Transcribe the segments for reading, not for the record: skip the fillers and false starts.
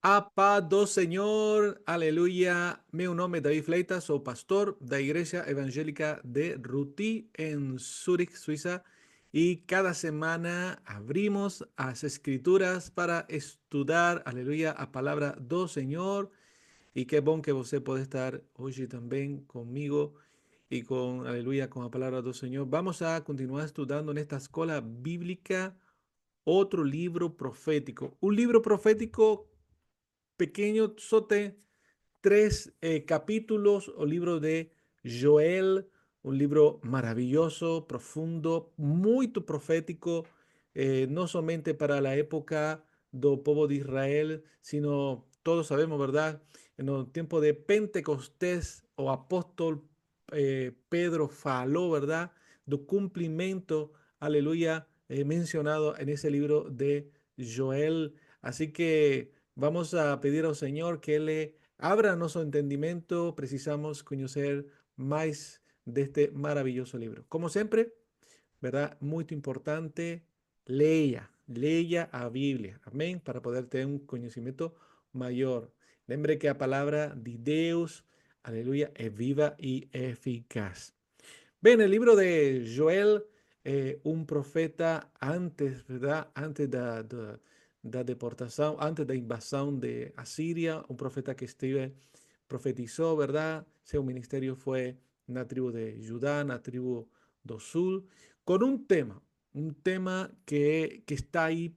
A paz do Senhor, aleluia. Meu nome é David Fleitas, sou pastor da Igreja Evangélica de Ruti, em Zurich, Suíça. E cada semana abrimos as Escrituras para estudar, aleluia, a palavra do Senhor. E que bom que você pode estar hoje também comigo e com, aleluia, com a palavra do Senhor. Vamos a continuar estudando nesta escola bíblica outro livro profético. Un libro profético pequeño, sote tres capítulos o libro de Joel, un libro maravilloso, profundo, muy profético, no solamente para la época do povo de Israel, sino todos sabemos, ¿verdad? En el tiempo de Pentecostés, o apóstol Pedro faló, ¿verdad? Do cumplimento, aleluya, mencionado en ese libro de Joel. Así que vamos a pedir al Señor que le abra nuestro entendimiento. Precisamos conocer más de este maravilloso libro. Como siempre, ¿verdad? Muy importante, leia a Biblia. Amén. Para poder tener un conocimiento mayor. Lembre que la palabra de Dios, aleluya, es viva y eficaz. Ven, el libro de Joel, un profeta antes, ¿verdad? Antes da deportación, antes da invasión de Asiria, un profeta que profetizó, ¿verdad? Su ministerio fue en la tribu de Judá, en la tribu do Sul, con un tema que está ahí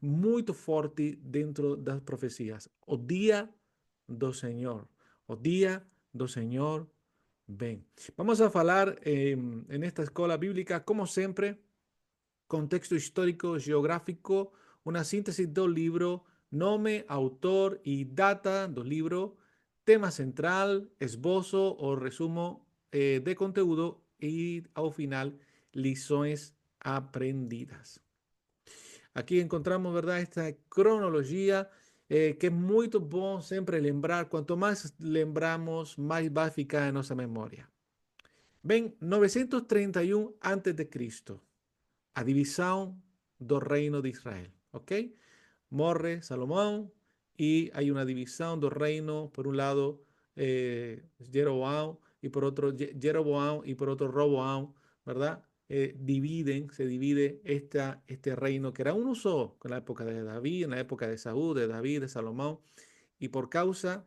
muy fuerte dentro de las profecías. O día do Señor, o día do Señor ven. Vamos a hablar en esta escuela bíblica, como siempre, contexto histórico, geográfico, una síntesis del libro, nombre, autor y data del libro, tema central, esbozo o resumo de contenido y al final, lições aprendidas. Aquí encontramos, ¿verdad? Esta cronología que es muy bom siempre lembrar. Cuanto más lembramos, más va a ficar en nuestra memoria. Ven, 931 antes de Cristo, a divisão do reino de Israel, ¿ok? Morre Salomón y hay una división del reino, por un lado Jeroboam y por otro Jeroboam y por otro Roboam, ¿verdad? Se divide este reino que era uno solo, en la época de David, en la época de Saúl, de David, de Salomón, y por causa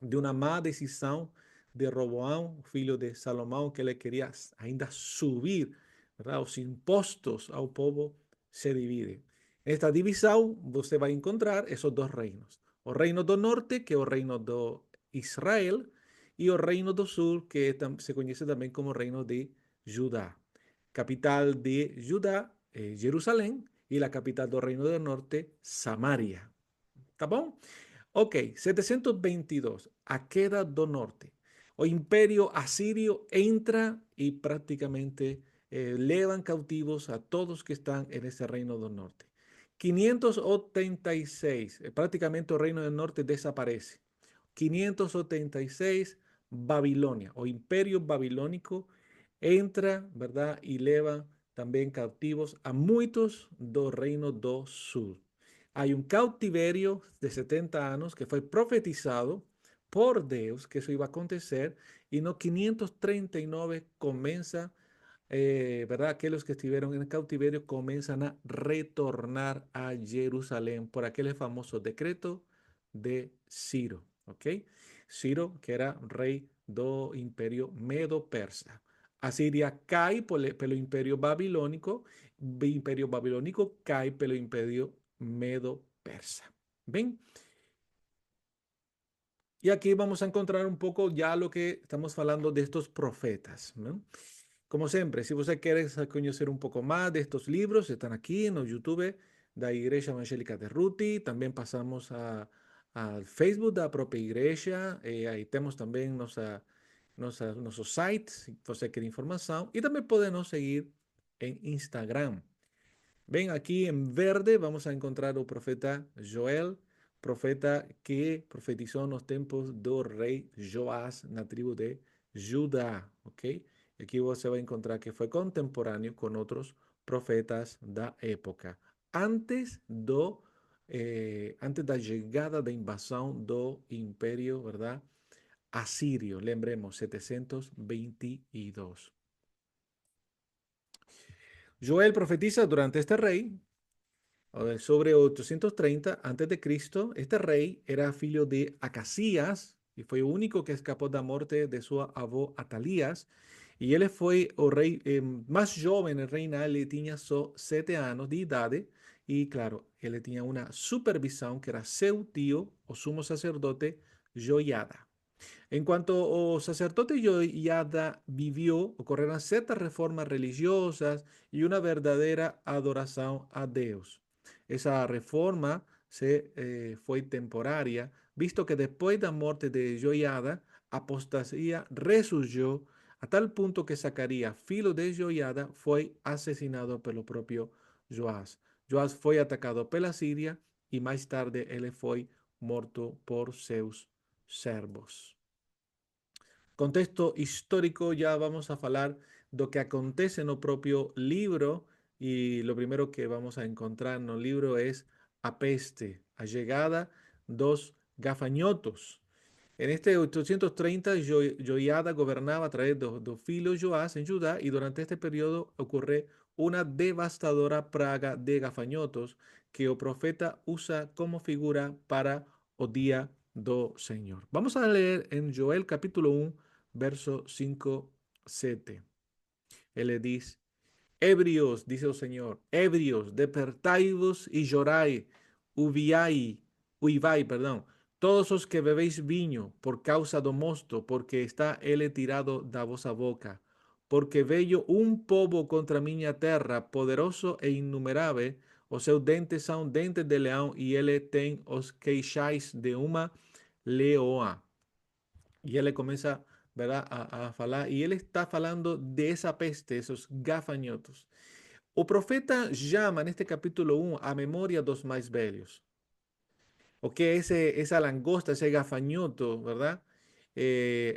de una má decisión de Roboam, filho de Salomón, que le quería ainda subir, ¿verdad? Los impuestos al pueblo se divide. En esta división, usted va a encontrar esos dos reinos. O reino do norte, que es el reino de Israel, y el reino do sur, que se conoce también como reino de Judá. Capital de Judá, Jerusalén, y la capital del reino del norte, Samaria. ¿Está bom? Ok, 722, a queda do norte. O imperio asirio entra y prácticamente llevan cautivos a todos que están en ese reino del norte. 586, prácticamente el reino del norte desaparece. 586, Babilonia o imperio babilónico entra, ¿verdad? Y lleva también cautivos a muchos do reino do sur. Hay un cautiverio de 70 años que fue profetizado por Dios que eso iba a acontecer y no 539 comienza, ¿verdad? Aquellos que estuvieron en el cautiverio comienzan a retornar a Jerusalén por aquel famoso decreto de Ciro, ¿ok? Ciro, que era rey do imperio medo-persa. Asiria cae pelo imperio babilónico cae pelo imperio medo-persa. ¿Ven? Y aquí vamos a encontrar un poco ya lo que estamos hablando de estos profetas, ¿no? Como siempre, si usted quiere conocer un poco más de estos libros, están aquí en el YouTube de la Iglesia Evangélica de Ruti. También pasamos al Facebook de la propia iglesia. Ahí tenemos también nuestros sites, si usted quiere información. Y también podemos seguir en Instagram. Ven aquí en verde, vamos a encontrar al profeta Joel, profeta que profetizó en los tiempos del rey Joás, en la tribu de Judá. ¿Ok? Aquí se va a encontrar que fue contemporáneo con otros profetas de la época. Antes antes da chegada da invasão do Império, ¿verdad? Asirio, lembremos, 722. Joel profetiza durante este rey, sobre 830 antes de Cristo. Este rei era filho de Acasías e foi o único que escapou da morte de sua avó Atalías. E ele foi o rei mais jovem em reinar, ele tinha só 7 anos de idade. E, claro, ele tinha uma supervisão que era seu tio, o sumo sacerdote Joiada. En cuanto al sacerdote Joiada vivió, ocurrieron ciertas reformas religiosas y una verdadera adoración a Dios. Esa reforma fue temporaria, visto que después de la muerte de Joiada, apostasía resurgió a tal punto que Zacarías, filo de Joiada, fue asesinado por el propio Joás. Joás fue atacado por la Siria y más tarde él fue muerto por sus servos. Contexto histórico, ya vamos a falar do que acontece no propio libro y lo primero que vamos a encontrar no libro es a peste, a llegada dos gafanhotos. En este 830, Joiada gobernaba a través de filo Joás en Judá y durante este periodo ocurre una devastadora praga de gafanhotos que el profeta usa como figura para o día do Señor. Vamos a leer en Joel capítulo 1, verso 5, 7. Él le dice, ebrios, dice el Señor, ebrios, despertai-vos y llorai, uivai, perdón, todos os que bebéis viño por causa do mosto, porque está ele tirado da vosa boca. Porque veio un povo contra miña terra, poderoso e innumerável, os seus dentes são dentes de leão, e ele tem os queixais de uma leoa. Y él le comienza, ¿verdad?, a falar, y él está falando de esa peste, esos gafanhotos. O profeta llama en este capítulo 1 a memoria dos más velhos. O que esa langosta, ese gafanhoto, ¿verdad?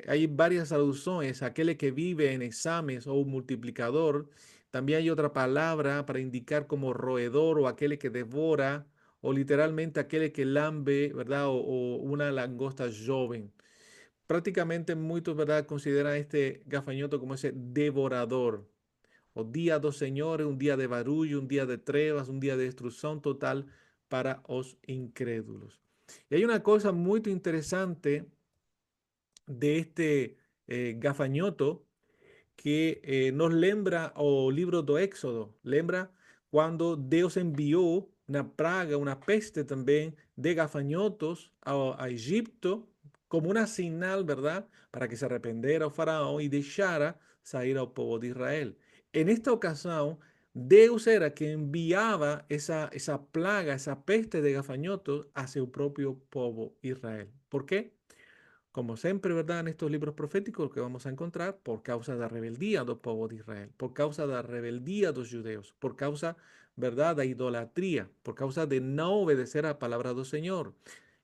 Hay varias alusiones, aquel que vive en exámenes o multiplicador. También hay otra palabra para indicar como roedor o aquel que devora, o literalmente aquel que lambe, ¿verdad? O una langosta joven. Prácticamente muchos, ¿verdad?, consideran este gafanhoto como ese devorador. O día dos señores, un día de barullo, un día de trevas, un día de destrucción total para los incrédulos. Y hay una cosa muy interesante de este gafanhoto que nos lembra o libro do Éxodo, lembra quando Deus enviou uma praga, uma peste também de gafanhotos a Egipto como uma sinal, ¿verdad? Para que se arrependera o faraón y deixara sair ao povo de Israel. En esta ocasión, Deus era que enviaba esa plaga, esa peste de gafanhotos a su propio povo Israel. ¿Por qué? Como siempre, ¿verdad? En estos libros proféticos que vamos a encontrar, por causa de la rebeldía del pueblo de Israel, por causa de la rebeldía de los judeos, por causa, ¿verdad?, de idolatría, por causa de no obedecer a la palabra del Señor.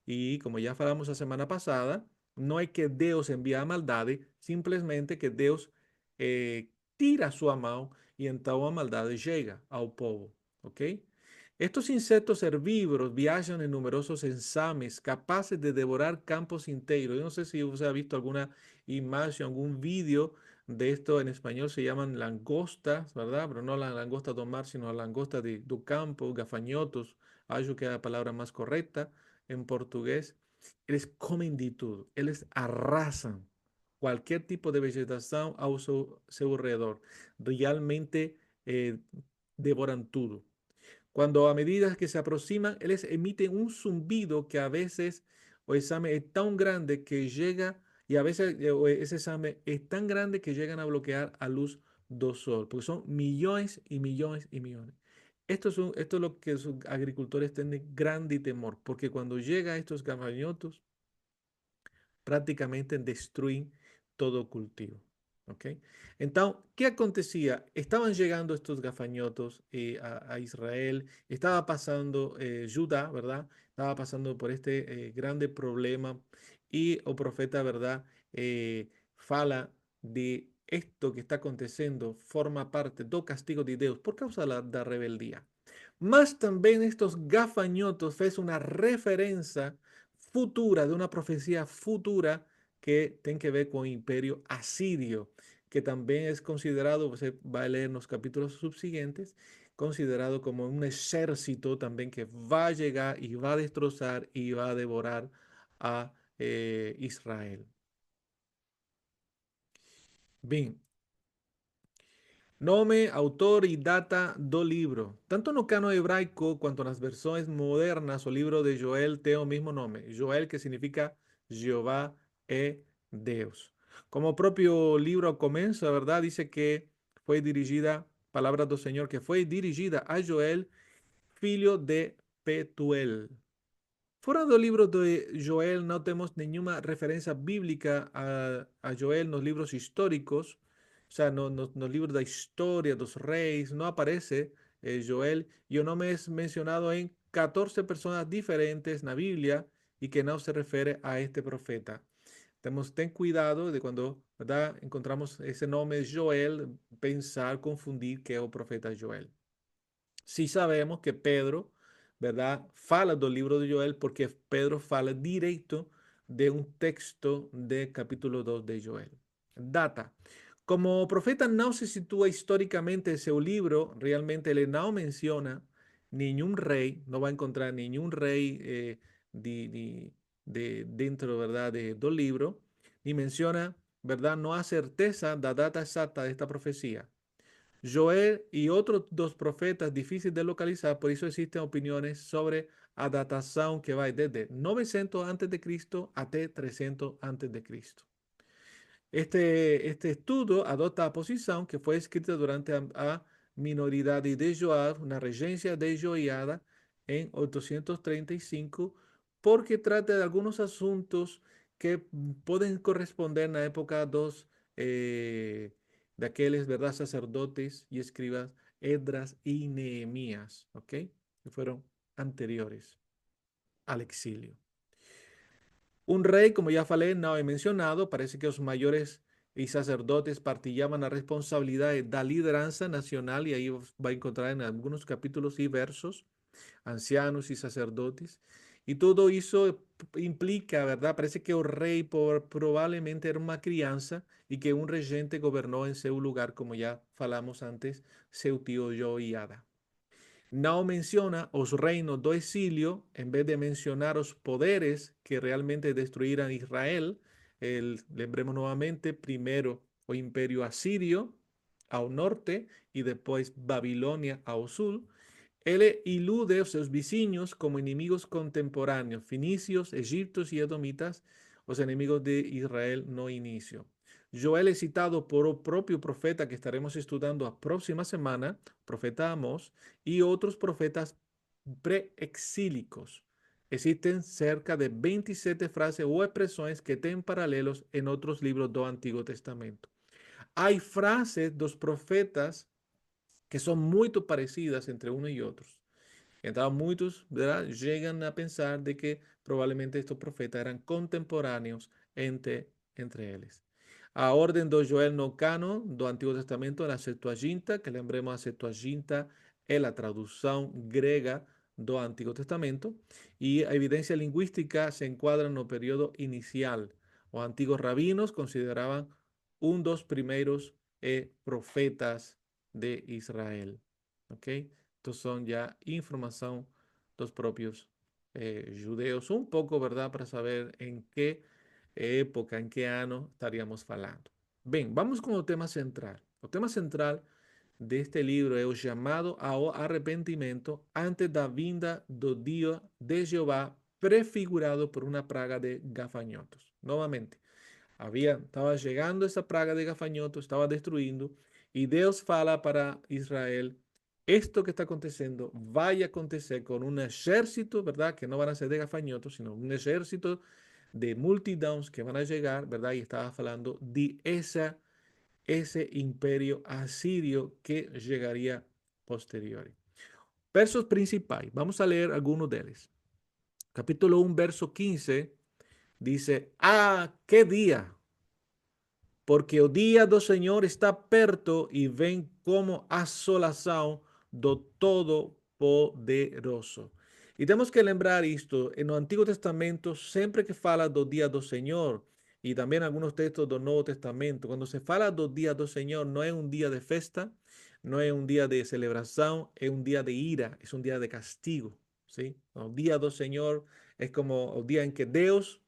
Y como ya falamos la semana pasada, no es que Dios envía maldades, simplemente que Dios tira su mano y entonces la maldad llega al pueblo. ¿Ok? Estos insectos herbívoros viajan en numerosos ensames, capaces de devorar campos enteros. Yo no sé si usted ha visto alguna imagen, algún vídeo de esto en español, se llaman langostas, ¿verdad? Pero no la langosta do mar, sino la langosta do campo, gafanhotos, acho que es la palabra más correcta en portugués. Eles comen de todo, eles arrasan cualquier tipo de vegetación a su alrededor. Realmente devoran todo. Cuando a medida que se aproximan, ellos emiten un zumbido que a veces o examen es tan grande que llega, y a veces ese examen es tan grande que llegan a bloquear a luz do sol, porque son millones y millones y millones. Esto es lo que los agricultores tienen grande temor, porque cuando llega a estos gafanhotos, prácticamente destruyen todo cultivo. ¿Ok? Entonces, ¿qué acontecía? Estaban llegando estos gafanhotos a Israel, estaba pasando Judá, ¿verdad? Estaba pasando por este grande problema y el profeta, ¿verdad? Fala de esto que está aconteciendo, forma parte do castigo de Dios por causa de la rebeldía. Mas también estos gafanhotos es una referencia futura, de una profecía futura que tiene que ver con el imperio asirio, que también es considerado, se va a leer en los capítulos subsiguientes, considerado como un ejército también que va a llegar y va a destrozar y va a devorar a Israel. Bien, nome, autor y data do libro. Tanto no cano hebraico cuanto en las versiones modernas o libro de Joel tiene el mismo nombre. Joel, que significa Jehová e Deus. Como propio libro comienza, ¿verdad? Dice que fue dirigida, palabra del Señor, que fue dirigida a Joel, filho de Petuel. Fuera del libro de Joel no tenemos ninguna referencia bíblica a Joel en los libros históricos, o sea, los libros de historia, de los reyes, no aparece Joel, y no me es mencionado en 14 personas diferentes en la Biblia y que no se refiere a este profeta. Tenemos ten cuidado de cuando, ¿verdad? Encontramos ese nombre Joel, pensar, confundir que es el profeta Joel. Sí sabemos que Pedro, ¿verdad? Fala del libro de Joel porque Pedro fala directo de un texto de capítulo 2 de Joel. Data. Como profeta no se sitúa históricamente ese libro, realmente él no menciona ningún rey, no va a encontrar ningún rey dentro, ¿verdad? Del libro, ni menciona, ¿verdad? No hay certeza de la data exacta de esta profecía. Joel y otros dos profetas difíciles de localizar, por eso existen opiniones sobre la datación que va desde 900 a.C. hasta 300 a.C. Este estudio adopta la posición que fue escrita durante la minoridad de Joab, una regencia de Joiada en 835, porque trata de algunos asuntos que pueden corresponder en la época de aquellos, ¿verdad? Sacerdotes y escribas, Edras y Nehemías, ¿ok? Que fueron anteriores al exilio. Un rey, como ya falé, no he mencionado, parece que los mayores y sacerdotes partillaban la responsabilidad de la lideranza nacional y ahí va a encontrar en algunos capítulos y versos ancianos y sacerdotes. Y todo eso implica, ¿verdad? Parece que el rey probablemente era una crianza y que un regente gobernó en su lugar, como ya falamos antes, seu tío Joiada. No menciona os reinos do exilio, en vez de mencionar los poderes que realmente destruirán Israel. Lembremos nuevamente, primero o imperio asirio al norte y después Babilonia al sur. Él ilude a sus vecinos como enemigos contemporáneos, finicios, egipcios y edomitas, los enemigos de Israel no inicio. Joel es citado por el propio profeta que estaremos estudiando la próxima semana, profeta Amós, y otros profetas preexílicos. Existen cerca de 27 frases o expresiones que tienen paralelos en otros libros del Antiguo Testamento. Hay frases de los profetas que son muy parecidas entre uno y otros. Entonces, muchos, ¿verdad? Llegan a pensar de que probablemente estos profetas eran contemporáneos entre ellos. A orden de Joel no cano do Antigo Testamento, la Septuaginta, que lembremos a Septuaginta es la traducción griega do Antigo Testamento, y a evidencia lingüística se encuadra en el periodo inicial. Los antiguos rabinos consideraban un dos primeros profetas de Israel. ¿Ok? Estos son ya información de los propios judeos, un poco, ¿verdad? Para saber en qué época, en qué año estaríamos hablando. Bien, vamos con el tema central. El tema central de este libro es el llamado ao arrepentimiento antes da vinda do día de Jehová, prefigurado por una praga de gafanhotos. Nuevamente, estaba llegando esa praga de gafanhotos, estaba destruyendo, y Dios fala para Israel, esto que está aconteciendo vaya a acontecer con un ejército, ¿verdad? Que no van a ser de gafanhotos, sino un ejército de multitudes que van a llegar, ¿verdad? Y estaba hablando de ese imperio asirio que llegaría posterior. Versos principales, vamos a leer algunos de ellos. Capítulo 1, verso 15, dice, ah, qué día, porque o dia do Senhor está perto e vem como assolação do poderoso. E temos que lembrar isto, no Antigo Testamento, sempre que fala do dia do Senhor, e também alguns textos do Novo Testamento, quando se fala do dia do Senhor, não é um dia de festa, não é um dia de celebração, é um dia de ira, é um dia de castigo. ¿Sí? O dia do Senhor é como o dia em que Deus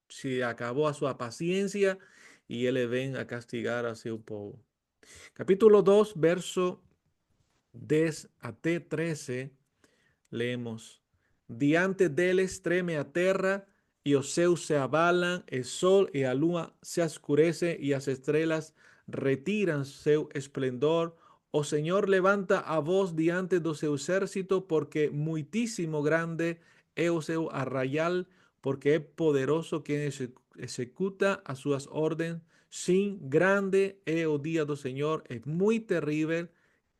se acabou a sua paciência e ele vem a castigar a seu povo. Capítulo 2, verso 10 até 13, leemos: Diante deles treme a terra e os céus se abalam, o sol e a lua se escurecem e as estrelas retiram seu esplendor. O Senhor levanta a voz diante do seu exército, porque muitíssimo grande é o seu arraial, porque é poderoso quem executa as suas ordens. Sim, grande é o dia do Senhor, é muito terrível,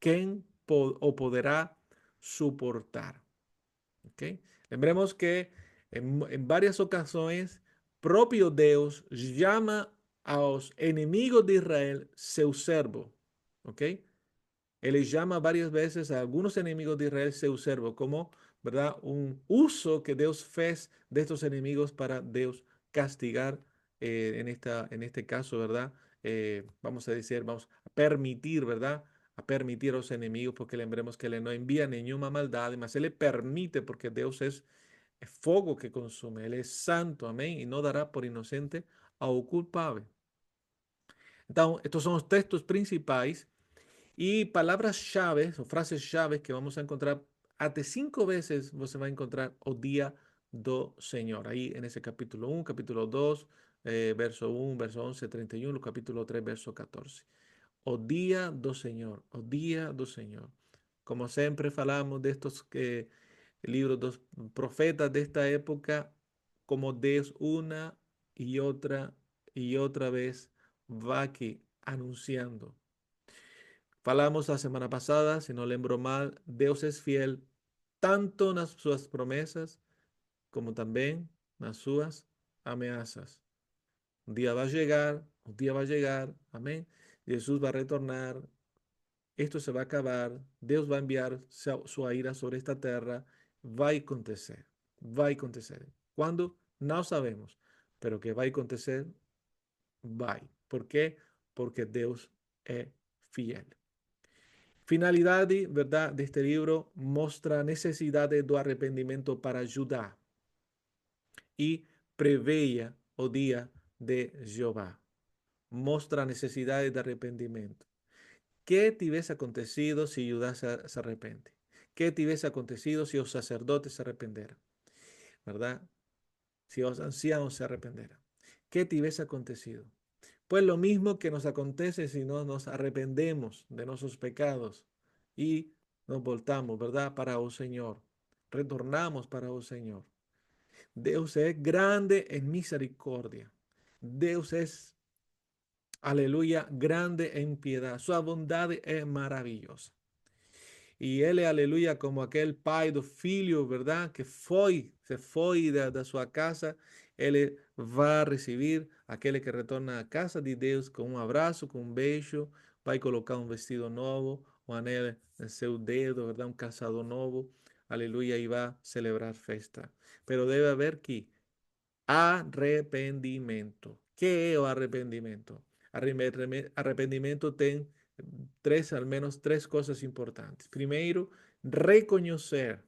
quem o poderá suportar. ¿Okay? Lembremos que en varias ocasiones, propio Dios llama a los enemigos de Israel seu servo. ¿Ok? Él llama varias veces a algunos enemigos de Israel seu servo, como, ¿verdad? Un uso que Dios fez de estos enemigos para Dios castigar en este caso, ¿verdad? Vamos a decir, vamos a permitir, ¿verdad? A permitir a los enemigos, porque lembremos que Él no envía ninguna maldad, mas Él le permite, porque Dios es fuego que consume, Él es santo, amén, y no dará por inocente a un culpable. Entonces, estos son los textos principales y palabras llaves o frases llaves que vamos a encontrar hasta 5 veces. Você va a encontrar o día do Señor. Ahí en ese capítulo 1, capítulo 2, verso 1, verso 11, 31, capítulo 3, verso 14. O día do Señor, o día do Señor. Como siempre falamos de estos libros dos profetas de esta época, como Dios una y otra vez va aquí anunciando. Falamos la semana pasada, si no lembro mal, Dios es fiel tanto en sus promesas como también en sus amenazas. Un día va a llegar, amén. Jesús va a retornar, esto se va a acabar, Dios va a enviar su ira sobre esta tierra, va a acontecer, va a acontecer. ¿Cuándo? No sabemos, pero que va a acontecer, va. ¿Por qué? Porque Dios es fiel. Finalidad, ¿verdad?, de este libro mostra necesidades do arrependimiento para Judá y preveía o día de Jehová. Mostra necesidades de arrepentimiento. ¿Qué te hubiese acontecido si Judá se arrepiente? ¿Qué te hubiese acontecido si los sacerdotes se arrepentieran? ¿Verdad? Si los ancianos se arrepentieran. ¿Qué te hubiese acontecido? Pues lo mismo que nos acontece si no nos arrependemos de nuestros pecados y nos voltamos, ¿verdad? Para el Señor. Retornamos para el Señor. Dios es grande en misericordia. Dios es, aleluya, grande en piedad. Su bondad es maravillosa. E ele, aleluia, como aquele pai do filho, verdade? Que se foi da sua casa, ele vai receber aquele que retorna à casa de Deus com um abraço, com um beijo, vai colocar um vestido novo, um anel em seu dedo, verdade? Um calçado novo, aleluia, e vai celebrar festa. Pero deve haver que arrependimento. ¿Qué es arrepentimiento? Arrepentimiento tiene al menos tres cosas importantes. Primero, reconocer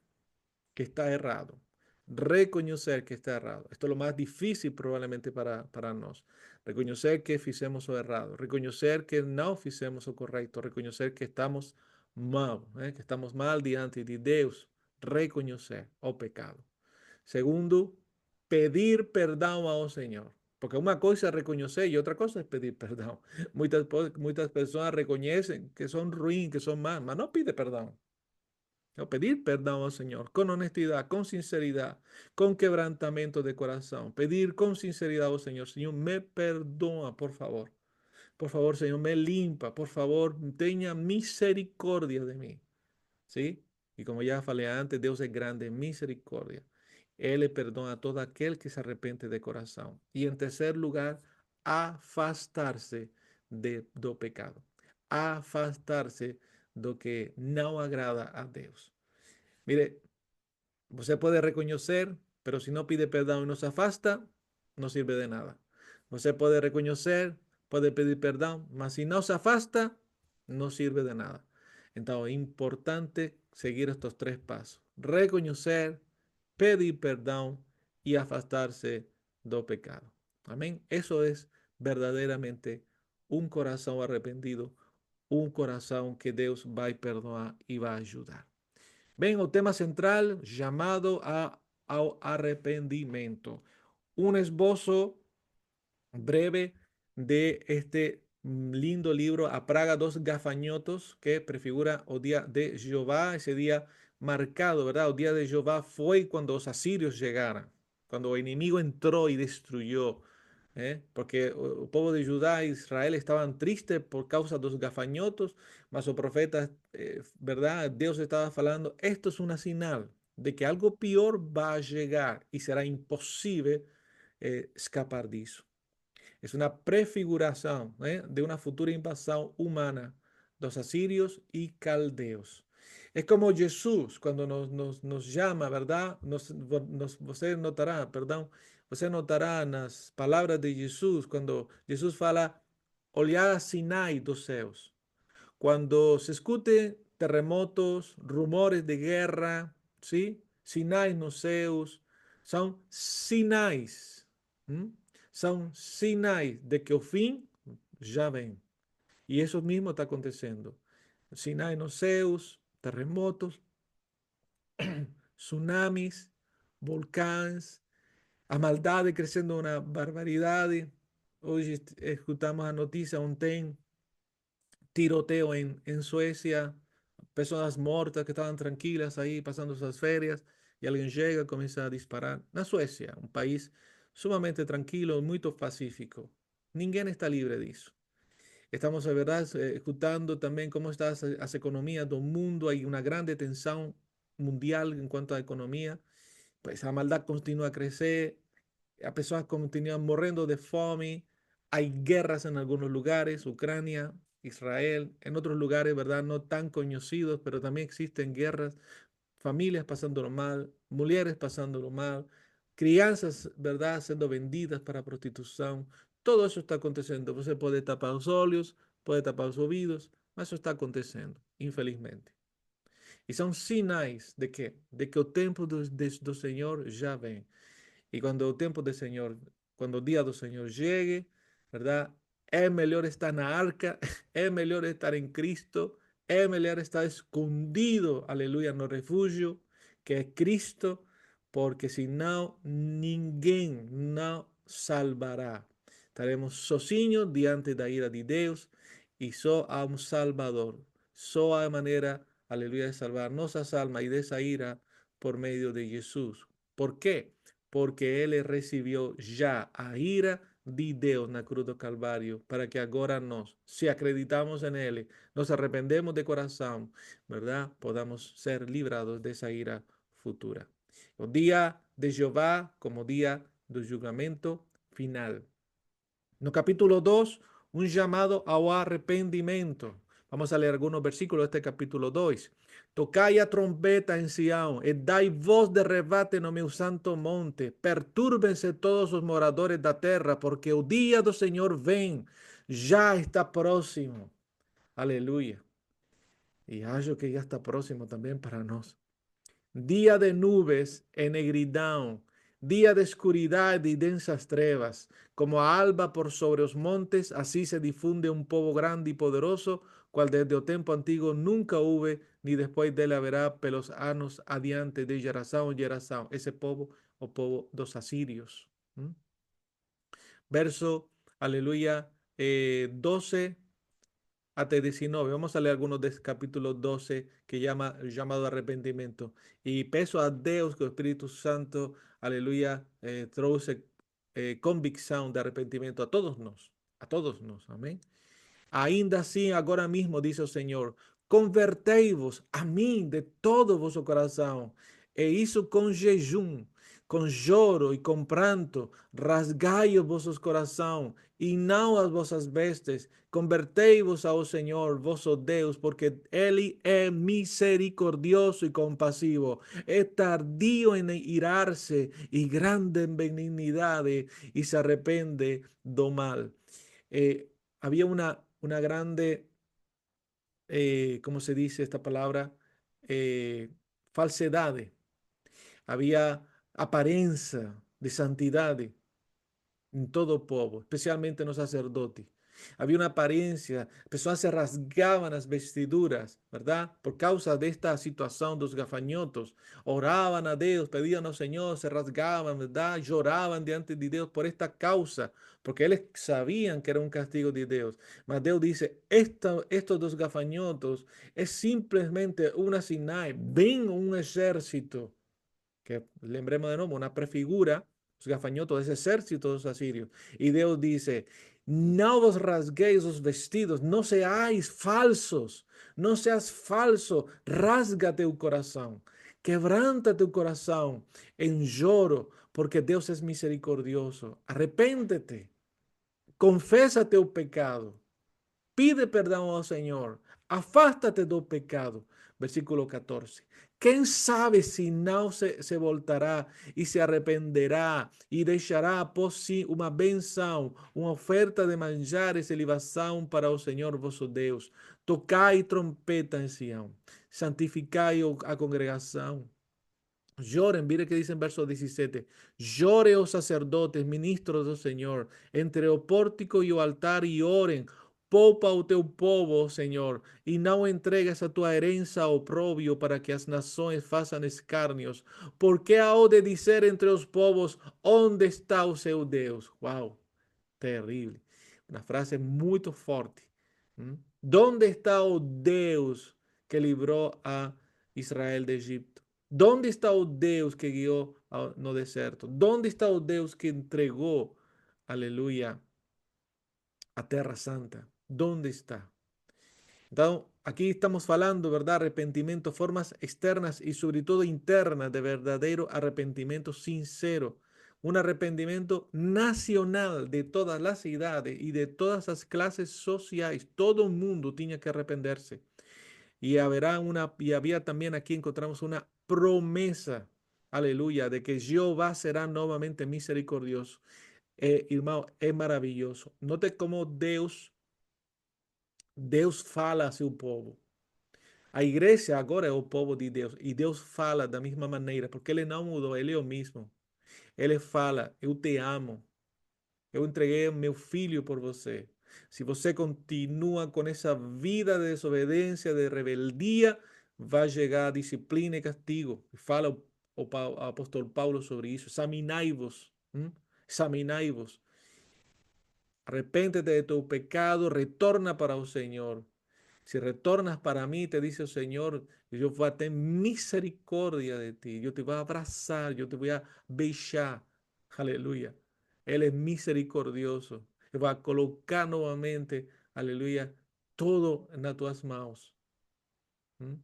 que está errado. Reconocer que está errado. Esto es lo más difícil probablemente para nosotros. Reconocer que hicimos lo errado. Reconocer que no hicimos lo correcto. Reconocer que estamos mal, que estamos mal diante de Dios. Reconocer o pecado. Segundo, pedir perdón al Señor. Porque una cosa es reconocer y otra cosa es pedir perdón. Muchas personas reconocen que son ruins, que son mal, pero no pide perdón. No, pedir perdón al Señor con honestidad, con sinceridad, con quebrantamiento de corazón. Pedir con sinceridad al Señor: Señor, me perdona, por favor. Por favor, Señor, me limpa. Por favor, tenga misericordia de mí. ¿Sí? Y como ya falei antes, Dios es grande en misericordia. Él le perdona a todo aquel que se arrepiente de corazón. Y en tercer lugar, afastarse do pecado. Afastarse do que não agrada a Deus. Mire, você pode reconhecer, pero si no pide perdón y no se afasta, no sirve de nada. Você pode reconhecer, pode pedir perdão, mas si no se afasta, no sirve de nada. Entonces, es importante seguir estos tres pasos. Reconocer, pedir perdón y afastarse do pecado. Amén. Eso es verdaderamente un corazón arrepentido, un corazón que Dios va a perdonar y va a ayudar. Ven, o tema central, llamado ao arrependimiento. Un esbozo breve de este lindo libro, A Praga dos Gafanhotos, que prefigura el día de Jehová, ese día marcado, ¿verdad? El día de Jehová fue cuando los asirios llegaron, cuando el enemigo entró y destruyó. Porque el pueblo de Judá e Israel estaban tristes por causa de los gafanhotos, mas o profeta, ¿verdad? Dios estaba falando, esto es una señal de que algo peor va a llegar y será imposible escapar de eso. Es una prefiguración de una futura invasión humana de los asirios y caldeos. Es como Jesús cuando nos llama, ¿verdad? Usted notará, perdón, usted notará en las palabras de Jesús cuando Jesús fala, olhar a Sinai dos céus. Cuando se escuten terremotos, rumores de guerra, ¿sí? Sinais nos céus, son sinais. ¿M? Son sinais de que o fim já vem. E isso mesmo está acontecendo. Sinais nos céus, terremotos, tsunamis, volcães, a maldade crescendo uma barbaridade. Hoje escutamos a notícia ontem tiroteo en Suecia, personas muertas que estaban tranquilas ahí pasando sus ferias y alguien llega y comienza a disparar. En Suecia, un país sumamente tranquilo, muy pacífico. Ninguém está libre de eso. Estamos, de verdad, escuchando también cómo están las economías del mundo. Hay una gran tensión mundial en cuanto a economía. Pues la maldad continúa a crecer. A personas continúan muriendo de fome. Hay guerras en algunos lugares, Ucrania, Israel, en otros lugares, ¿verdad? No tan conocidos, pero también existen guerras, familias pasándolo mal, mujeres pasándolo mal, crianzas, ¿verdad? Siendo vendidas para prostitución. Todo eso está aconteciendo. Você puede tapar los olhos, puede tapar los oídos, pero eso está aconteciendo, infelizmente. Y son sinais de qué? De que el tiempo do Señor ya ven. Y cuando el tiempo del Señor, cuando el día del Señor llegue, ¿verdad? Es mejor estar en la arca, es mejor estar en Cristo, es mejor estar escondido, aleluya, en el refugio, que es Cristo, porque si no, ninguém nos salvará. Estaremos sozinhos diante da ira de Deus y só há un Salvador. Só há manera, aleluya, de salvar nuestras almas y de esa ira por medio de Jesús. ¿Por qué? Porque Él recibió ya a ira de Deus na cruz do Calvário, para que agora nós, se acreditamos en Él, nos arrependemos de corazón, ¿verdad? Podamos ser librados de esa ira futura. El día de Jehová como día do julgamento final. No capítulo 2, un llamado ao arrependimento. Vamos a leer algunos versículos de este capítulo 2. Tocai a trombeta en Sião e dai voz de rebate no meu santo monte. Pertúrbense todos os moradores da terra, porque o dia do Senhor vem, já está próximo. Aleluya. Y acho que ya está próximo también para nós. Día de nubes e negridão, día de escuridad y densas trevas, como a alba por sobre los montes, así se difunde un povo grande y poderoso, cual desde o tempo antiguo nunca hube, ni después de él haberá pelos anos adiante de geração, ese povo, o povo dos asirios. ¿Mm? Verso, aleluya, 12 hasta 19. Vamos a leer algunos de capítulo 12 que llama llamado arrepentimiento. Y peço a Deus que o Espíritu Santo, aleluya, trouxe convicción de arrepentimiento a todos nós, amén. Ainda assim, agora mesmo, diz o Senhor, convertei-vos a mim de todo o vosso coração, e isso com jejum, con lloro y con pranto, rasgai os vosso coração, e não as vossas vestes, convertei-vos ao Senhor, vosso Deus, porque Ele é misericordioso y compasivo, es tardío en irarse y grande en benignidad y se arrepende do mal. Había una grande, ¿cómo se dice esta palabra? Falsedad, había apariencia de santidad en todo o povo, especialmente nos sacerdotes. Había una apariencia, personas se rasgaban las vestiduras, ¿verdad? Por causa de esta situación de los gafanhotos. Oraban a Dios, pedían al Señor, se rasgaban, ¿verdad? Lloraban diante de Dios por esta causa, porque ellos sabían que era un castigo de Dios. Mas Dios dice, estos dos gafanhotos es simplemente una señal, ven un ejército que lembremos de nuevo, una prefigura, los gafanhotos, ese ejército de los asirios. Y Dios dice, no vos rasguéis los vestidos, no seáis falsos, no seas falso, rasgate tu corazón, quebranta tu corazón en lloro, porque Dios es misericordioso. Arrepéntete, confésate tu pecado. Pide perdão ao Senhor. Afástate do pecado. Versículo 14. Quem sabe se não se voltará e se arrependerá e deixará após si uma benção, uma oferta de manjares e libação para o Senhor vosso Deus. Tocai trompeta em Sião. Santificai a congregação. Lloren, mire que dice en verso 17, llore os sacerdotes, ministros del Señor, entre o pórtico y o altar y oren, poupa o teu povo, Senhor, e não entregues a tua herança ao oprobio para que as nações façam escárnios. Porque há de dizer entre os povos, onde está o seu Deus? Uau, terrible. Uma frase muito forte. ¿Dónde está o Deus que librou a Israel de Egipto? ¿Dónde está o Deus que guiou no deserto? ¿Dónde está o Deus que entregou, aleluia, a Terra Santa? ¿Dónde está? Entonces, aquí estamos hablando, ¿verdad? Arrepentimiento, formas externas y sobre todo internas de verdadero arrepentimiento sincero. Un arrepentimiento nacional de todas las edades y de todas las clases sociales. Todo el mundo tenía que arrepentirse. Y había también aquí encontramos una promesa, aleluya, de que Jehová será nuevamente misericordioso. Hermano, es maravilloso. Note cómo Deus fala a seu povo. A igreja agora é o povo de Deus e Deus fala da mesma maneira, porque Ele não mudou, Ele é o mesmo. Ele fala: Eu te amo, eu entreguei meu filho por você. Se você continua com essa vida de desobediência, de rebeldia, vai chegar disciplina e castigo. Fala o apóstolo Paulo sobre isso. Examinai-vos, examinai-vos. Arrepéntete de tu pecado, retorna para el Señor. Si retornas para mí, te dice el Señor, yo voy a tener misericordia de ti. Yo te voy a abrazar, yo te voy a beijar. Aleluya. Él es misericordioso. Él va a colocar nuevamente, aleluya, todo en tus manos. ¿Mm?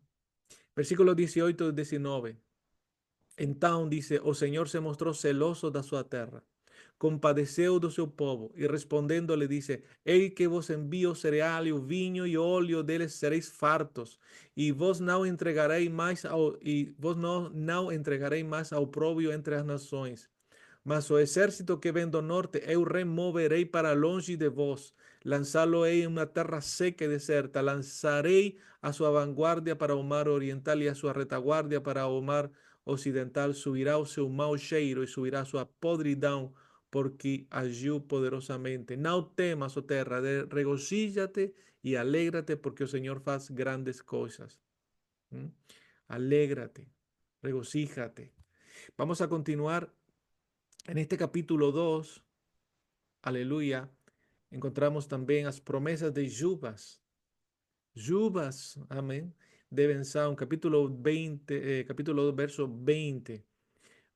Versículo 18 y 19. Então dice, o Senhor se mostrou celoso da sua terra, compadeceu do seu povo, e respondendo lhe disse, ei que vos envio cereal e o vinho e o óleo deles sereis fartos, e vos não entregarei mais não entregarei mais ao próprio entre as nações. Mas o exército que vem do norte eu removerei para longe de vós, lançá-lo-ei em uma terra seca e deserta, lançarei a sua vanguardia para o mar oriental e a sua retaguardia para o mar ocidental, subirá o seu mau cheiro e subirá a sua podridão, porque agiu poderosamente. Não temas, ó terra, regocíjate e alégrate, porque o Senhor faz grandes coisas. Alégrate, regocíjate. Vamos a continuar en este capítulo 2, aleluya, encontramos también las promesas de Jubas. Jubas, amén, deben ser un capítulo 20, capítulo 2, verso 20.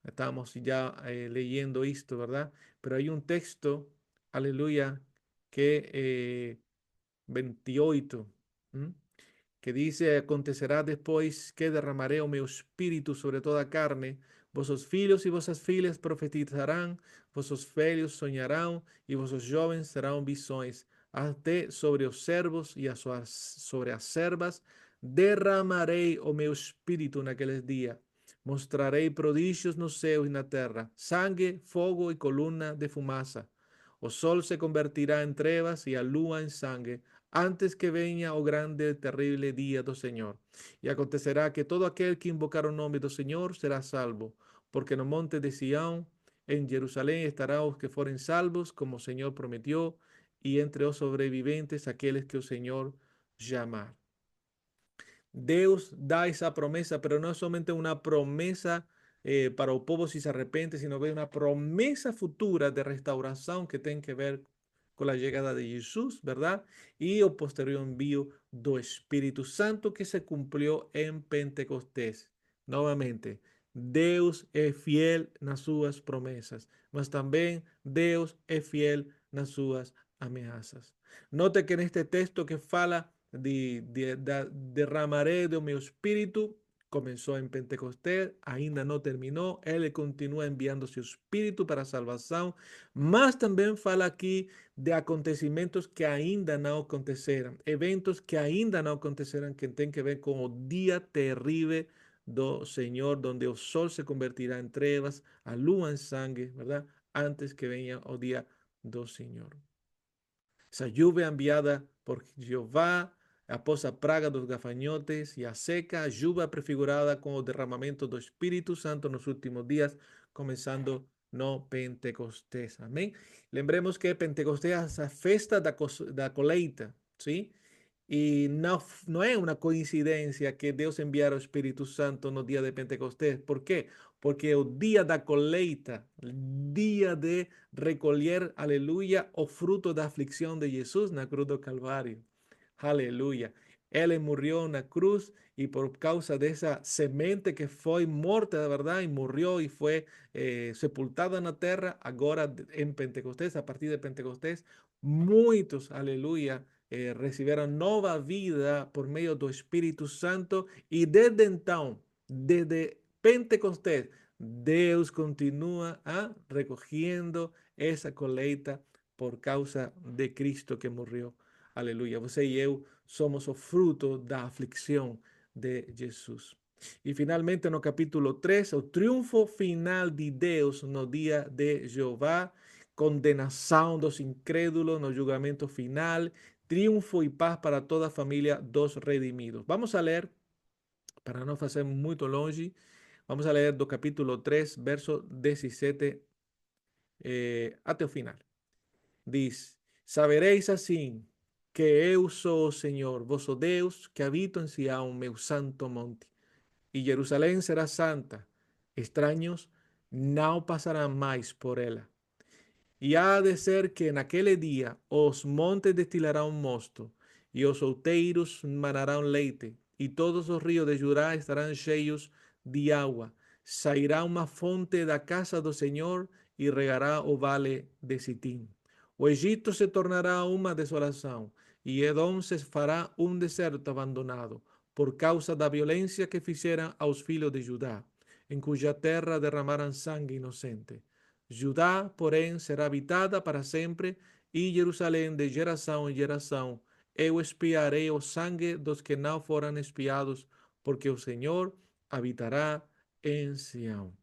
Estamos ya leyendo esto, ¿verdad? Pero hay un texto, aleluya, que 28, que dice, acontecerá después que derramaré o meu espíritu sobre toda carne, Vossos filhos e vossas filhas profetizarão, vossos velhos sonharão e vossos jovens terão visões. Até sobre os servos e sobre as servas derramarei o meu espírito naqueles dias. Mostrarei prodígios nos céus e na terra, sangue, fogo e coluna de fumaça. O sol se convertirá em trevas e a lua em sangue, antes que venha o grande e terrible dia do Senhor. E acontecerá que todo aquele que invocar o nome do Senhor será salvo, porque no monte de Sião, em Jerusalém, estará os que forem salvos, como o Senhor prometió, e entre os sobreviventes aqueles que o Senhor chamar. Deus dá esa promesa, pero no es solamente una promesa para el pueblo si se arrepiente, sino que es una promesa futura de restauración que tiene que ver con la llegada de Jesús, ¿verdad? Y el posterior envío do Espíritu Santo que se cumplió en Pentecostés. Nuevamente, Deus es fiel nas suas promesas, mas también Deus es fiel nas suas ameaças. Note que en este texto que fala derramaré de mi espíritu. Comenzó en Pentecostés, ainda no terminó. Él continúa enviando su espíritu para salvación. Mas también fala aquí de acontecimientos que ainda no acontecerán, eventos que ainda no acontecerán, que tienen que ver con el día terrible do Señor, donde el sol se convertirá en trevas, a lua en sangre, ¿verdad? Antes que venga el día do Señor. Essa lluvia enviada por Jeová após a praga dos gafanhotos e a seca, a lluvia prefigurada com o derramamento do Espírito Santo nos últimos dias, começando no Pentecostés. Amém? Lembremos que Pentecostés é a festa da colheita, sim? Y no es una coincidencia que Dios enviara el Espíritu Santo no día de Pentecostés. ¿Por qué? Porque el día da colheita, el día de recolher, aleluya, o fruto da aflicción de Jesús na cruz do Calvario. Aleluya. Él murió en la cruz y por causa de esa semente que fue muerta de verdad y murió y fue sepultada en la tierra, ahora en Pentecostés, a partir de Pentecostés, muchos, aleluya, recibieron nueva vida por medio do Espíritu Santo y desde entonces, desde Pentecostés, Deus continúa recogiendo esa colheita por causa de Cristo que murió. Aleluia. Você e eu somos o fruto da aflição de Jesus. E finalmente no capítulo 3, o triunfo final de Deus no dia de Jeová, condenação dos incrédulos no julgamento final, triunfo e paz para toda a família dos redimidos. Vamos a ler, para não fazer muito longe, vamos a ler do capítulo 3, verso 17 até o final. Diz: Sabereis assim que eu sou o Senhor, vosso Deus, que habito em Sião, meu santo monte. E Jerusalém será santa. Estranhos não passarão mais por ela. E há de ser que naquele dia os montes destilarão mosto, e os outeiros manarão leite, e todos os rios de Judá estarão cheios de água. Sairá uma fonte da casa do Senhor e regará o vale de Sitim. O Egito se tornará uma desolação, e Edom se fará um deserto abandonado, por causa da violência que fizeram aos filhos de Judá, em cuja terra derramaram sangue inocente. Judá, porém, será habitada para sempre, e Jerusalém de geração em geração. Eu espiarei o sangue dos que não foram espiados, porque o Senhor habitará em Sião.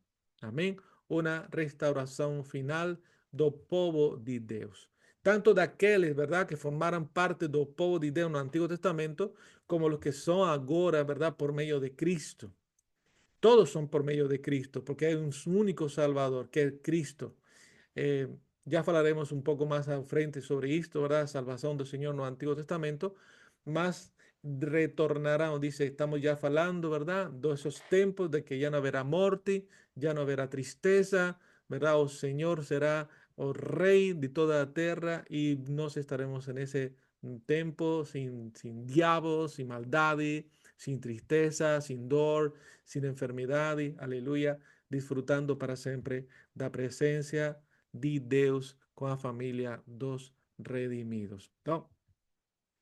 Amém? Uma restauração final do povo de Deus. Tanto daqueles, verdade, que formaram parte do povo de Deus no Antigo Testamento, como os que são agora, verdade, por meio de Cristo. Todos son por medio de Cristo, porque hay un único Salvador, que es Cristo. Eh, ya hablaremos un poco más al frente sobre esto, ¿verdad? Salvación del Señor en el Antiguo Testamento, más retornarán, dice, estamos ya hablando, ¿verdad? De esos tiempos de que ya no habrá muerte, ya no habrá tristeza, ¿verdad? O Señor será o Rey de toda la tierra y nos estaremos en ese tiempo sin diablos, sin maldades, sin tristeza, sin dolor, sin enfermedad, aleluya, disfrutando para siempre da presencia de Deus con la familia dos redimidos. ¿No?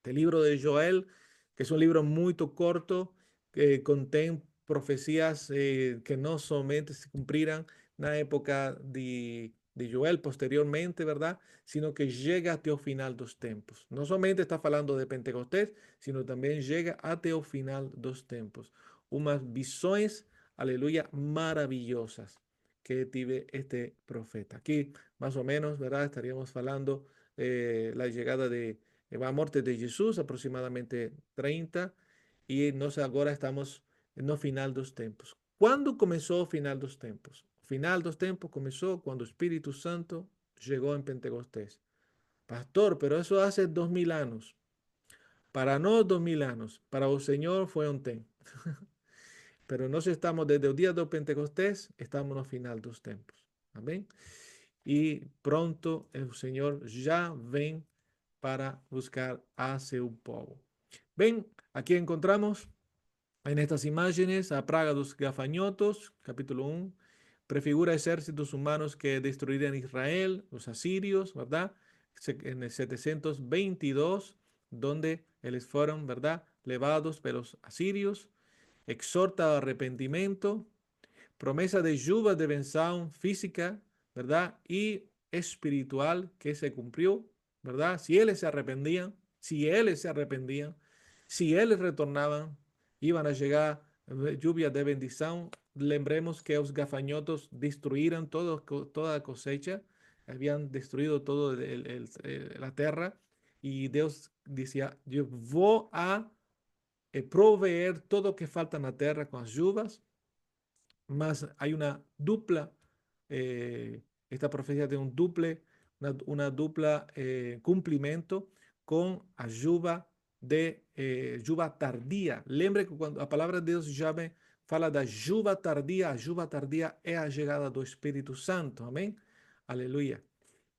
El libro de Joel, que es un libro muy corto, que contiene profecías que no solamente se cumplirán en la época de Joel posteriormente, ¿verdad? Sino que llega até o final dos tempos. No solamente está falando de Pentecostés, sino también llega até o final dos tempos. Unas visões, aleluya, maravillosas que tiene este profeta. Aquí, más o menos, ¿verdad? Estaríamos hablando la llegada de la muerte de Jesús, aproximadamente 30, y nós agora estamos no final dos tempos. ¿Cuándo comenzó o final dos tempos? O final dos tempos comenzó cuando o Espírito Santo llegó en Pentecostés. Pastor, pero eso hace 2000 años. Para nós, 2000 años. Para o Señor fue un tempo. Pero nós estamos desde o dia do Pentecostés, estamos no final dos tempos. Amém? E pronto o Senhor já vem para buscar a seu povo. Ven, aquí encontramos en estas imágenes a plaga de los gafanhotos, capítulo 1, prefigura ejércitos humanos que destruirían Israel, los asirios, ¿verdad? En el 722, donde ellos fueron, ¿verdad? Levados por los asirios, exhorta al arrepentimiento, promesa de lluvia de bendición física, ¿verdad? Y espiritual que se cumplió, ¿verdad? Si ellos se arrependían, si ellos retornaban, iban a llegar lluvias de bendición. Lembremos que los gafanhotos destruyeron toda cosecha, habían destruido toda la tierra y Dios decía, yo voy a proveer todo lo que falta en la tierra con las lluvias, más hay una dupla, eh, esta profecía tiene un una dupla cumplimiento con ayuda de lluvia tardía. Lembre que cuando la palabra de Dios llame, fala da lluvia tardía, a lluvia tardía es a llegada do Espíritu Santo, amén, aleluya.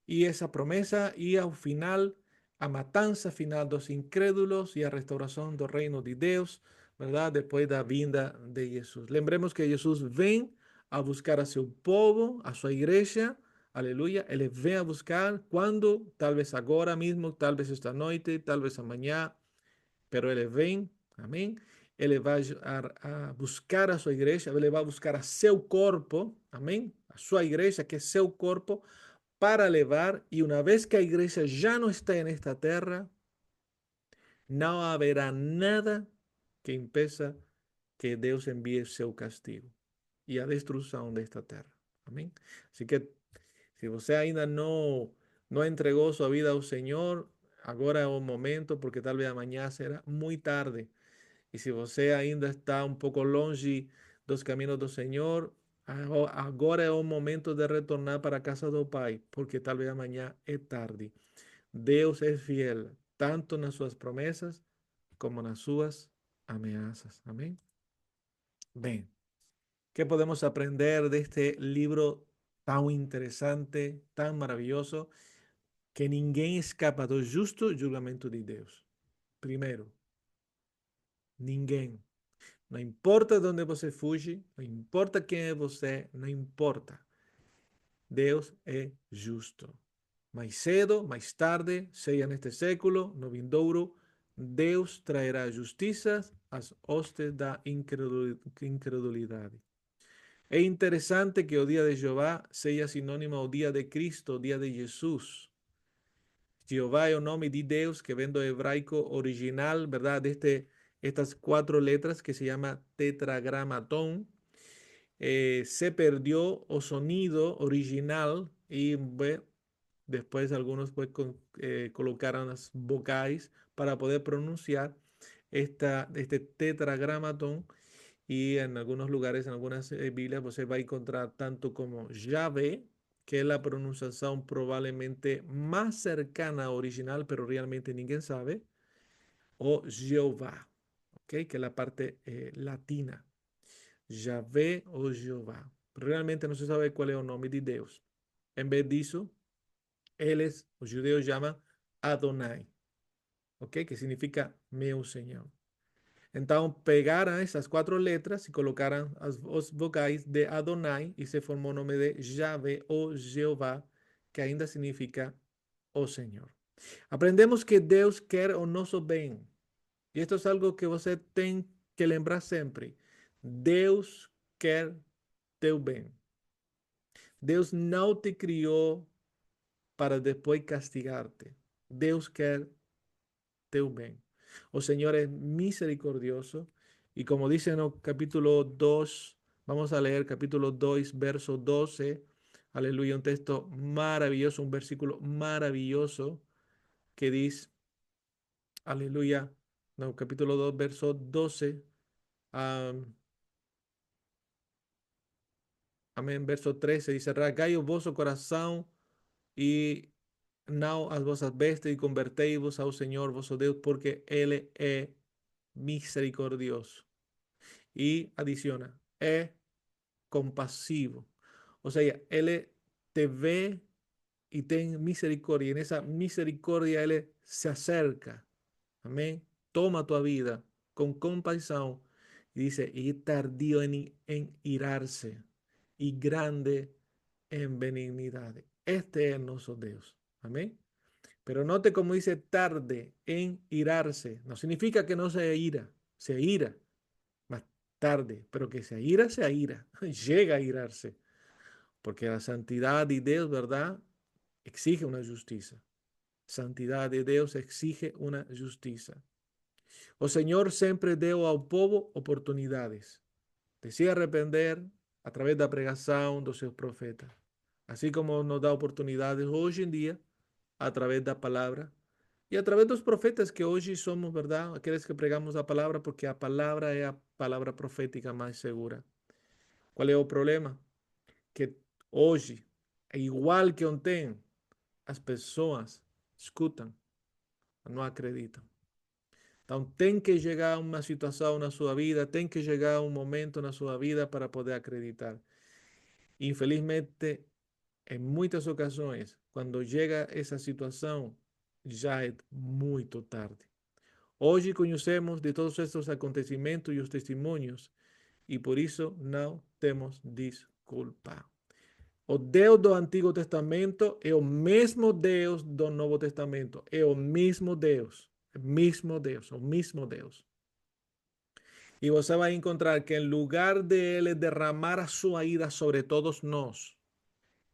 Y esa promesa y al final, a matanza final dos incrédulos y a restauración del reino de Dios, ¿verdad? Después de la vinda de Jesús. Lembremos que Jesús ven a buscar a su pueblo, a su iglesia, aleluya. Él ven a buscar cuando, tal vez ahora mismo, tal vez esta noche, tal vez mañana, pero Él ven, amén. Ele vai a buscar a sua igreja, ele vai buscar a seu corpo, amém? A sua igreja, que é seu corpo, para levar, y una vez que la iglesia ya no está en esta tierra, no habrá nada que impeça que Dios envíe su castigo y a destrucción de esta tierra. Amén. Así que si usted ainda no entregó su vida al Señor, ahora es un momento, porque tal vez mañana será muy tarde. Y si usted ainda está un poco longe dos caminos del Señor, agora é o momento de retornar para a casa do Pai, porque tal vez amanhã é tarde. Deus é fiel, tanto nas suas promessas como nas suas ameaças. Amém? Bem, ¿qué podemos aprender de este libro tan interesante, tan maravilloso, que ninguém escapa do justo julgamento de Deus? Primeiro, ninguém. Não importa de onde você fuge, não importa quem é você, não importa. Deus é justo. Mais cedo, mais tarde, seja neste século, no vindouro, Deus traerá justiça às hostes da incredulidade. É interessante que o dia de Jeová seja sinônimo ao dia de Cristo, o dia de Jesus. Jeová é o nome de Deus que vem do hebraico original, ¿verdad? Estas cuatro letras que se llama tetragramatón. Se perdió o sonido original y bueno, después algunos pues, colocaron las vocais para poder pronunciar este tetragramatón, y en algunos lugares, en algunas Biblias, pues, va a encontrar tanto como Yahvé, que es la pronunciación probablemente más cercana a original, pero realmente ninguém sabe, o Jehová, ¿ok? Que es la parte latina. Yahvé ou Jeová. Realmente não se sabe qual é o nome de Deus. Em vez disso, os judeus chamam Adonai, ok? Que significa meu Senhor. Então, pegaram essas quatro letras e colocaram os vocais de Adonai e se formou o nome de Yahvé ou Jeová, que ainda significa o Senhor. Aprendemos que Deus quer o nosso bem. E isto é algo que você tem que lembrar sempre. Deus quer teu bem. Deus não te criou para depois castigar-te. Deus quer teu bem. O Señor es misericordioso y como dice en el capítulo 2, vamos a leer capítulo 2, verso 12. Aleluya, un texto maravilloso, un versículo maravilloso que dice, aleluya, no, capítulo 2, verso 12. Amén, verso 13 dice, rasgai o vosso coração e não as vossas bestas e convertei-vos ao Senhor vosso Deus, porque Ele é misericordioso. Y adiciona, es compasivo. O sea, Él te ve y ten misericordia. En esa misericordia Él se acerca. Amén. Toma tu vida con compasión. Y dice, y tardío en irarse y grande en benignidad. Este es nuestro Dios. Amén. Pero note cómo dice tarde en irarse. No significa que no se ira más tarde, pero que se aira, llega a irarse, porque la santidad de Dios, ¿verdad? Exige una justicia. Santidad de Dios exige una justicia. O Señor siempre deu ao povo oportunidades de se arrepender a través da pregação dos seus profetas, assim como nos dá oportunidades hoje em dia a través da palavra e a través dos profetas que hoje somos, ¿verdad? Aqueles que pregamos a palavra, porque a palavra é a palavra profética mais segura. Qual é o problema? Que hoje, igual que ontem, as pessoas escutam, não acreditam. Então, tem que chegar uma situação na sua vida, tem que chegar um momento na sua vida para poder acreditar. Infelizmente, em muitas ocasiões, quando chega essa situação, já é muito tarde. Hoje conhecemos de todos estes acontecimentos e os testemunhos, e por isso não temos desculpa. O Deus do Antigo Testamento é o mesmo Deus do Novo Testamento. É o mesmo Deus. O mesmo Deus. O mesmo Deus. E você vai encontrar que em lugar de Ele derramar a sua ira sobre todos nós,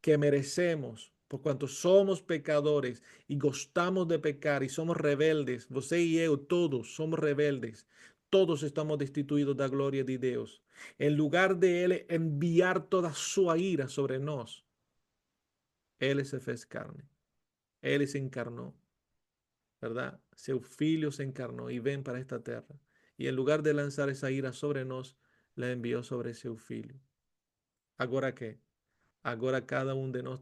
que merecemos, por quanto somos pecadores e gostamos de pecar e somos rebeldes, você e eu, todos somos rebeldes, todos estamos destituídos da glória de Deus. Em lugar de Ele enviar toda a sua ira sobre nós, Ele se fez carne, Ele se encarnou, ¿verdad? Seu filho se encarnou e vem para esta terra. E em lugar de lançar essa ira sobre nós, la enviou sobre seu filho. Agora que? Agora cada um de nós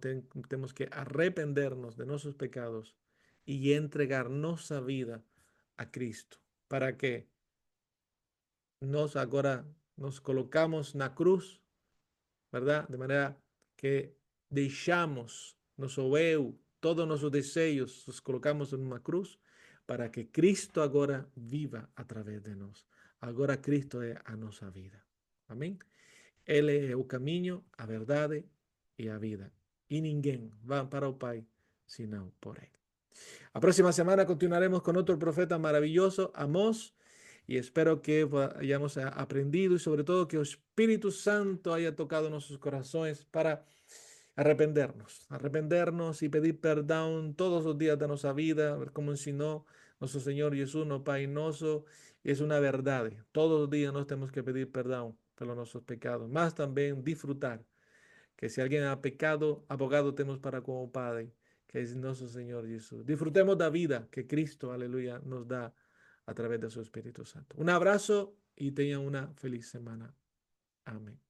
temos que arrependernos de nossos pecados e entregar nossa vida a Cristo. Para que nós agora nos colocamos na cruz, ¿verdad? De manera que deixamos nosso eu, todos nossos desejos, os colocamos em uma cruz para que Cristo agora viva através de nós. Agora Cristo é a nossa vida. Amém? Ele é o caminho, a verdade e a vida. E ninguém vai para o Pai senão por Ele. La próxima semana continuaremos con otro profeta maravilloso, Amós, y espero que hayamos aprendido y sobre todo que el Espíritu Santo haya tocado nuestros corazones para arrependernos y pedir perdón todos los días de nuestra vida, como enseñó nuestro Señor Jesús, no Pai nosso, es una verdad. Todos los días nos tenemos que pedir perdón por nuestros pecados, más también disfrutar que si alguien ha pecado, abogado tenemos para como Padre, que es nuestro Señor Jesús. Disfrutemos de la vida que Cristo, aleluya, nos da a través de su Espíritu Santo. Un abrazo y tengan una feliz semana. Amén.